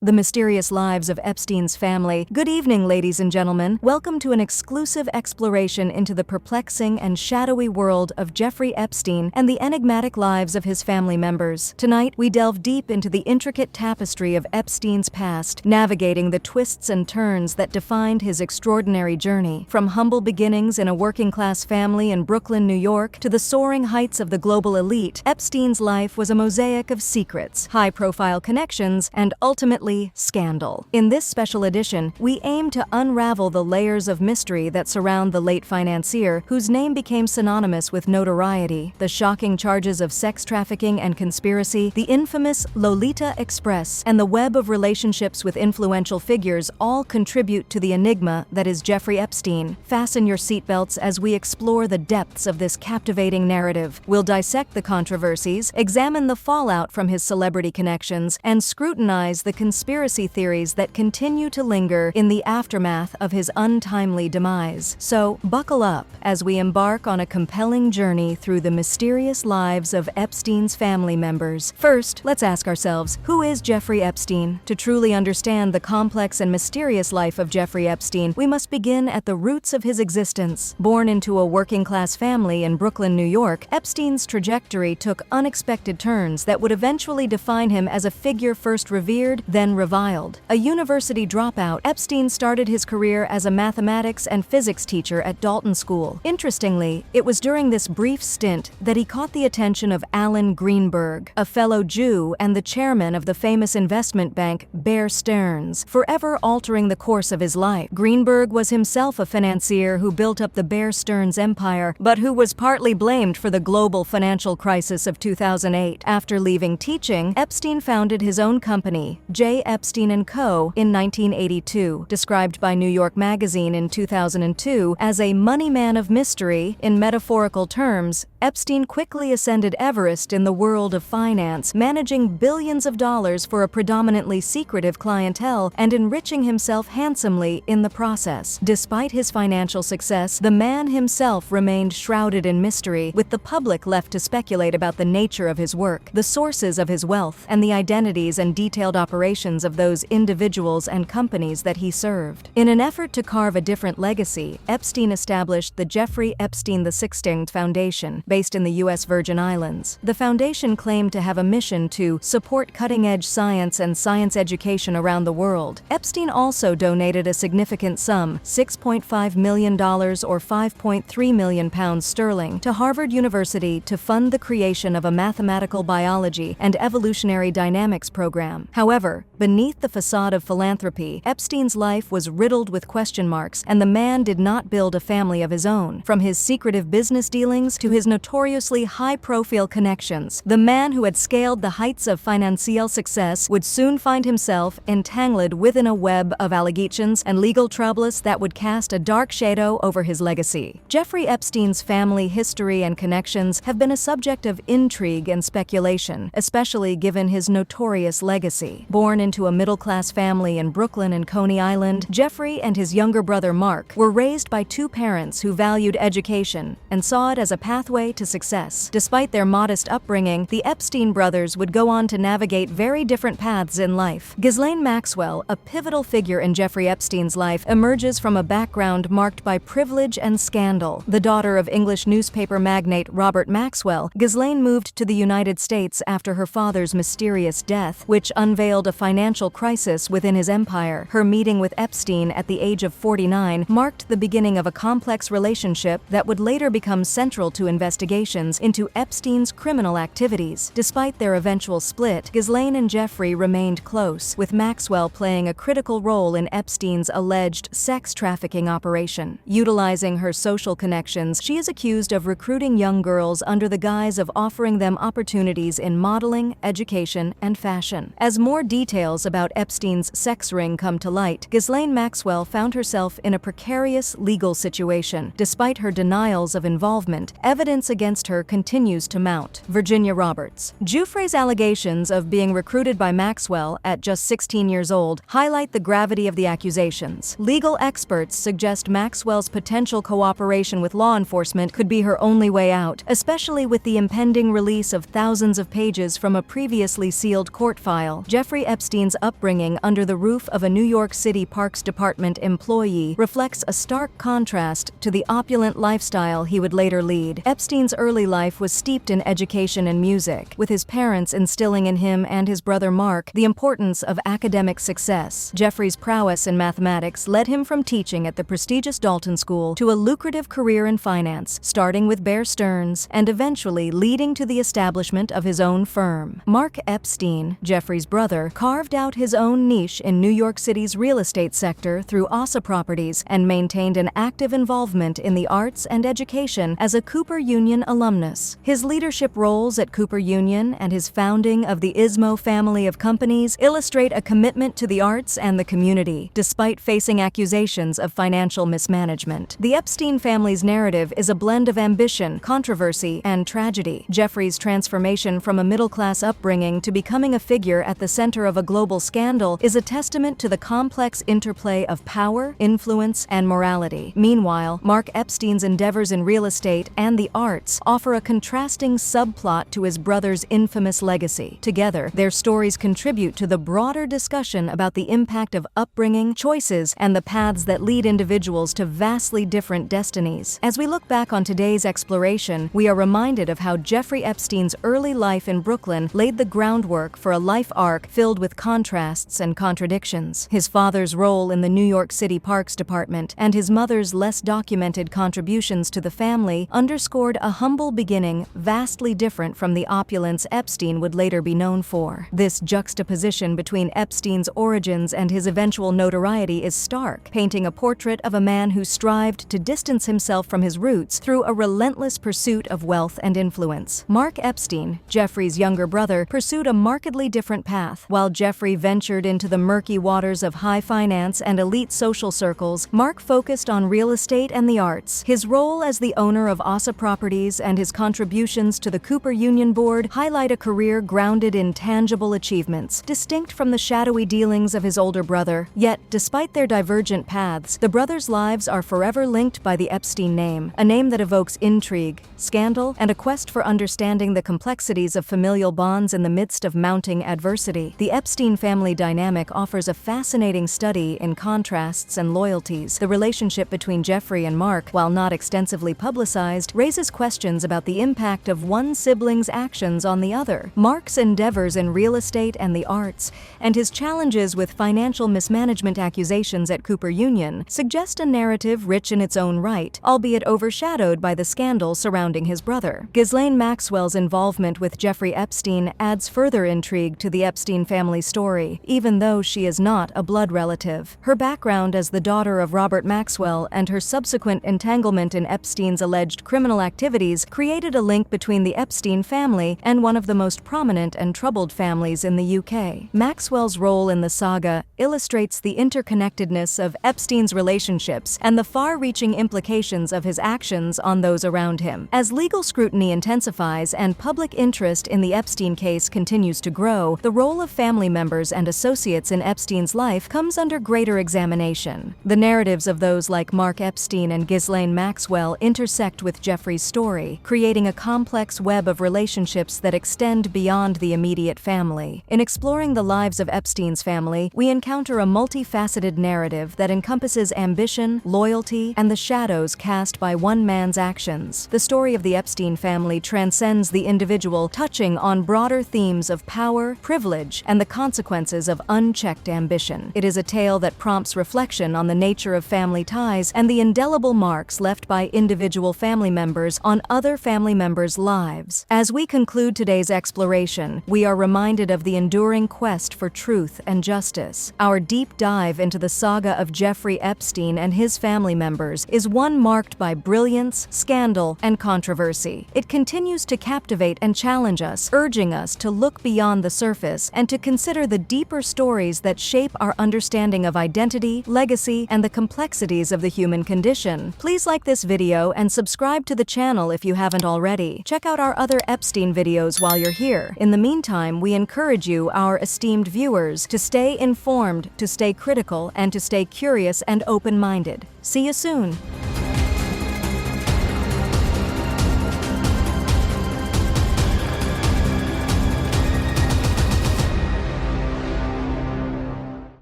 The Mysterious Lives of Epstein's Family. Good evening, ladies and gentlemen. Welcome to an exclusive exploration into the perplexing and shadowy world of Jeffrey Epstein and the enigmatic lives of his family members. Tonight, we delve deep into the intricate tapestry of Epstein's past, navigating the twists and turns that defined his extraordinary journey. From humble beginnings in a working-class family in Brooklyn, New York, to the soaring heights of the global elite, Epstein's life was a mosaic of secrets, high-profile connections, and ultimately scandal. In this special edition, we aim to unravel the layers of mystery that surround the late financier, whose name became synonymous with notoriety, the shocking charges of sex trafficking and conspiracy, the infamous Lolita Express, and the web of relationships with influential figures all contribute to the enigma that is Jeffrey Epstein. Fasten your seatbelts as we explore the depths of this captivating narrative. We'll dissect the controversies, examine the fallout from his celebrity connections, and scrutinize the conspiracy theories that continue to linger in the aftermath of his untimely demise. So, buckle up as we embark on a compelling journey through the mysterious lives of Epstein's family members. First, let's ask ourselves, who is Jeffrey Epstein? To truly understand the complex and mysterious life of Jeffrey Epstein, we must begin at the roots of his existence. Born into a working-class family in Brooklyn, New York, Epstein's trajectory took unexpected turns that would eventually define him as a figure first revered, then reviled. A university dropout, Epstein started his career as a mathematics and physics teacher at Dalton School. Interestingly, it was during this brief stint that he caught the attention of Alan Greenberg, a fellow Jew and the chairman of the famous investment bank Bear Stearns, forever altering the course of his life. Greenberg was himself a financier who built up the Bear Stearns empire, but who was partly blamed for the global financial crisis of 2008. After leaving teaching, Epstein founded his own company, J. Epstein & Co. in 1982, described by New York Magazine in 2002 as a money man of mystery. In metaphorical terms, Epstein quickly ascended Everest in the world of finance, managing billions of dollars for a predominantly secretive clientele and enriching himself handsomely in the process. Despite his financial success, the man himself remained shrouded in mystery, with the public left to speculate about the nature of his work, the sources of his wealth, and the identities and detailed operations of those individuals and companies that he served. In an effort to carve a different legacy, Epstein established the Jeffrey Epstein the Foundation, based in the U.S. Virgin Islands. The foundation claimed to have a mission to support cutting-edge science and science education around the world. Epstein also donated a significant sum, $6.5 million or £5.3 million sterling, to Harvard University to fund the creation of a mathematical biology and evolutionary dynamics program. However, beneath the facade of philanthropy, Epstein's life was riddled with question marks, and the man did not build a family of his own. From his secretive business dealings to his notoriously high-profile connections, the man who had scaled the heights of financial success would soon find himself entangled within a web of allegations and legal troubles that would cast a dark shadow over his legacy. Jeffrey Epstein's family history and connections have been a subject of intrigue and speculation, especially given his notorious legacy. Born into a middle-class family in Brooklyn and Coney Island, Jeffrey and his younger brother Mark were raised by two parents who valued education and saw it as a pathway to success. Despite their modest upbringing, the Epstein brothers would go on to navigate very different paths in life. Ghislaine Maxwell, a pivotal figure in Jeffrey Epstein's life, emerges from a background marked by privilege and scandal. The daughter of English newspaper magnate Robert Maxwell, Ghislaine moved to the United States after her father's mysterious death, which unveiled a financial crisis within his empire. Her meeting with Epstein at the age of 49 marked the beginning of a complex relationship that would later become central to investigations into Epstein's criminal activities. Despite their eventual split, Ghislaine and Jeffrey remained close, with Maxwell playing a critical role in Epstein's alleged sex trafficking operation. Utilizing her social connections, she is accused of recruiting young girls under the guise of offering them opportunities in modeling, education, and fashion. As more details about Epstein's sex ring come to light, Ghislaine Maxwell found herself in a precarious legal situation. Despite her denials of involvement, evidence against her continues to mount. Virginia Roberts. Jeffrey's allegations of being recruited by Maxwell at just 16 years old highlight the gravity of the accusations. Legal experts suggest Maxwell's potential cooperation with law enforcement could be her only way out, especially with the impending release of thousands of pages from a previously sealed court file. Jeffrey Epstein Epstein's upbringing under the roof of a New York City Parks Department employee reflects a stark contrast to the opulent lifestyle he would later lead. Epstein's early life was steeped in education and music, with his parents instilling in him and his brother Mark the importance of academic success. Jeffrey's prowess in mathematics led him from teaching at the prestigious Dalton School to a lucrative career in finance, starting with Bear Stearns and eventually leading to the establishment of his own firm. Mark Epstein, Jeffrey's brother, carved out his own niche in New York City's real estate sector through Asa Properties and maintained an active involvement in the arts and education as a Cooper Union alumnus. His leadership roles at Cooper Union and his founding of the Ismo family of companies illustrate a commitment to the arts and the community, despite facing accusations of financial mismanagement. The Epstein family's narrative is a blend of ambition, controversy, and tragedy. Jeffrey's transformation from a middle-class upbringing to becoming a figure at the center of a global scandal is a testament to the complex interplay of power, influence, and morality. Meanwhile, Mark Epstein's endeavors in real estate and the arts offer a contrasting subplot to his brother's infamous legacy. Together, their stories contribute to the broader discussion about the impact of upbringing, choices, and the paths that lead individuals to vastly different destinies. As we look back on today's exploration, we are reminded of how Jeffrey Epstein's early life in Brooklyn laid the groundwork for a life arc filled with contrasts and contradictions. His father's role in the New York City Parks Department and his mother's less documented contributions to the family underscored a humble beginning vastly different from the opulence Epstein would later be known for. This juxtaposition between Epstein's origins and his eventual notoriety is stark, painting a portrait of a man who strived to distance himself from his roots through a relentless pursuit of wealth and influence. Mark Epstein, Jeffrey's younger brother, pursued a markedly different path. While Jeffrey ventured into the murky waters of high finance and elite social circles, Mark focused on real estate and the arts. His role as the owner of Asa Properties and his contributions to the Cooper Union Board highlight a career grounded in tangible achievements, distinct from the shadowy dealings of his older brother. Yet, despite their divergent paths, the brothers' lives are forever linked by the Epstein name, a name that evokes intrigue, scandal, and a quest for understanding the complexities of familial bonds in the midst of mounting adversity. The Epstein family dynamic offers a fascinating study in contrasts and loyalties. The relationship between Jeffrey and Mark, while not extensively publicized, raises questions about the impact of one sibling's actions on the other. Mark's endeavors in real estate and the arts, and his challenges with financial mismanagement accusations at Cooper Union, suggest a narrative rich in its own right, albeit overshadowed by the scandal surrounding his brother. Ghislaine Maxwell's involvement with Jeffrey Epstein adds further intrigue to the Epstein family story, even though she is not a blood relative. Her background as the daughter of Robert Maxwell and her subsequent entanglement in Epstein's alleged criminal activities created a link between the Epstein family and one of the most prominent and troubled families in the UK. Maxwell's role in the saga illustrates the interconnectedness of Epstein's relationships and the far-reaching implications of his actions on those around him. As legal scrutiny intensifies and public interest in the Epstein case continues to grow, the role of family members and associates in Epstein's life comes under greater examination. The narratives of those like Mark Epstein and Ghislaine Maxwell intersect with Jeffrey's story, creating a complex web of relationships that extend beyond the immediate family. In exploring the lives of Epstein's family, we encounter a multifaceted narrative that encompasses ambition, loyalty, and the shadows cast by one man's actions. The story of the Epstein family transcends the individual, touching on broader themes of power, privilege, and the consequences of unchecked ambition. It is a tale that prompts reflection on the nature of family ties and the indelible marks left by individual family members on other family members' lives. As we conclude today's exploration, we are reminded of the enduring quest for truth and justice. Our deep dive into the saga of Jeffrey Epstein and his family members is one marked by brilliance, scandal, and controversy. It continues to captivate and challenge us, urging us to look beyond the surface and to consider the deeper stories that shape our understanding of identity, legacy, and the complexities of the human condition. Please like this video and subscribe to the channel if you haven't already. Check out our other Epstein videos while you're here. In the meantime, we encourage you, our esteemed viewers, to stay informed, to stay critical, and to stay curious and open-minded. See you soon!